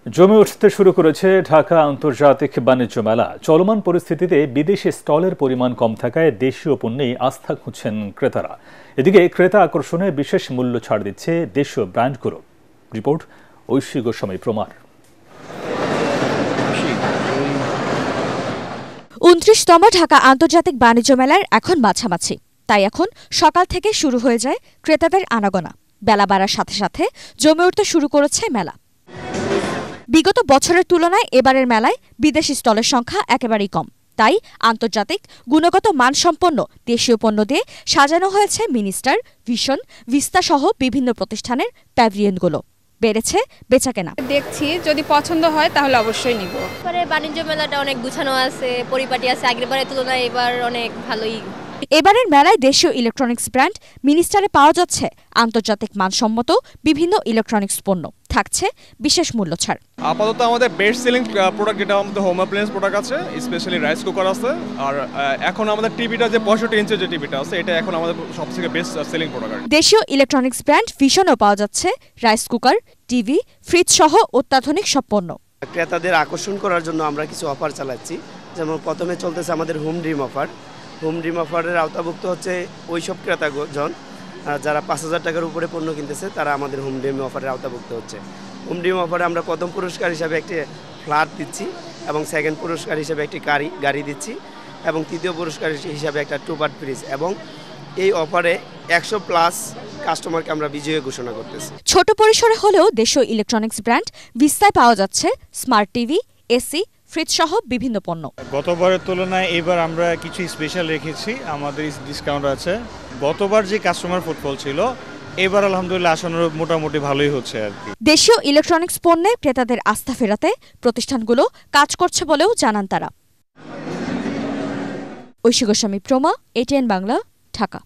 জমে উঠতে শুরু করেছে ঢাকা আন্তর্জাতিক বাণিজ্য মেলা। চলমান পরিস্থিতিতে বিদেশি স্টলের পরিমাণ কম থাকায় দেশীয় পণ্যেই আস্থা খুঁজছেন ক্রেতারা। এদিকে ক্রেতা আকর্ষণে বিশেষ মূল্য ছাড় দিচ্ছে দেশীয় ব্র্যান্ডগুলো। রিপোর্ট ঐশী গোস্বামী প্রমার। ২৯তম ঢাকা আন্তর্জাতিক বাণিজ্য মেলার এখন মাঝামাঝি, তাই এখন সকাল থেকে শুরু হয়ে যায় ক্রেতাদের আনাগোনা। বেলা বাড়ার সাথে সাথে জমে উঠতে শুরু করেছে মেলা। বিগত বছরের তুলনায় এবারের মেলায় বিদেশি স্টলের সংখ্যা একেবারেই কম, তাই আন্তর্জাতিক গুণগত মানসম্পন্ন দেশীয় পণ্য দিয়ে সাজানো হয়েছে মিনিস্টার, ভিশন, ভিস্তা সহ বিভিন্ন প্রতিষ্ঠানের প্যাভিলিয়নগুলো। বেড়েছে বেচাকেনা। দেখছি যদি পছন্দ হয় তাহলে অবশ্যই নিব। বাণিজ্য মেলাটা অনেক গুছানো আছে, পরিপাটি আছে, আগেরবারের তুলনায় এবার অনেক ভালোই। এবারের মেলায় দেশীয় ইলেকট্রনিক্স ব্র্যান্ড মিনিস্টারে পাওয়া যাচ্ছে আন্তর্জাতিক মানসম্মত বিভিন্ন ইলেকট্রনিক্স পণ্য, থাকছে বিশেষ মূল্য ছাড়। আপাতত আমাদের বেস্ট সেলিং প্রোডাক্ট যেটা আমাদের হোম অ্যাপ্লায়েন্স প্রোডাক্ট আছে, স্পেশালি রাইস কুকার আছে। আর এখন আমাদের টিভিটা যে 65 ইঞ্চের যে টিভিটা আছে, এটা এখন আমাদের সবথেকে বেস্ট সেলিং প্রোডাক্ট। দেশীয় ইলেকট্রনিক্স ব্র্যান্ড ভিশনও পাওয়া যাচ্ছে রাইস কুকার, টিভি, ফ্রিজ সহ অত্যাধুনিক সব পণ্য। ক্রেতাদের আকর্ষণ করার জন্য আমরা কিছু অফার চালাচ্ছি। যেমন প্রথমে চলতেছে আমাদের home dream offer. Home dream অফারের আওতাভুক্ত হচ্ছে ওইসব ক্রেতাজন যারা ৫,০০০ টাকার উপরে পণ্য কিনতেছে, তারা আমাদের হোম ড্রিম অফারের আওতাভুক্ত হচ্ছে। হোম ড্রিম অফারে আমরা প্রথম পুরস্কার হিসাবে একটি ফ্ল্যাট দিচ্ছি, এবং সেকেন্ড পুরস্কার হিসাবে একটি গাড়ি দিচ্ছি, এবং তৃতীয় পুরস্কার হিসাবে একটা 2 পার্ট ফ্রিজ। এবং এই অফারে ১০০+ কাস্টমারকে আমরা বিজয়ী ঘোষণা করতেছি। ছোট পরিসরে হলেও দেশীয় ইলেকট্রনিক্স ব্র্যান্ড ভিস্তায় পাওয়া যাচ্ছে স্মার্ট টিভি, এসি, ফ্রিজ সহ বিভিন্ন পণ্য। গতবারের তুলনায় এবার আমরা কিছু স্পেশাল রেখেছি, আমাদের ডিসকাউন্ট আছে। গতবার যে কাস্টমার ফুটফল ছিল, এবার আলহামদুলিল্লাহ আসানোর মোটামুটি ভালোই হচ্ছে আর কি। দেশীয় ইলেকট্রনিক্স পণ্যে ক্রেতাদের আস্থা ফেরাতে প্রতিষ্ঠানগুলো কাজ করছে বলেও জানান তারা। ঐশী গোস্বামী প্রমা, ATN বাংলা, ঢাকা।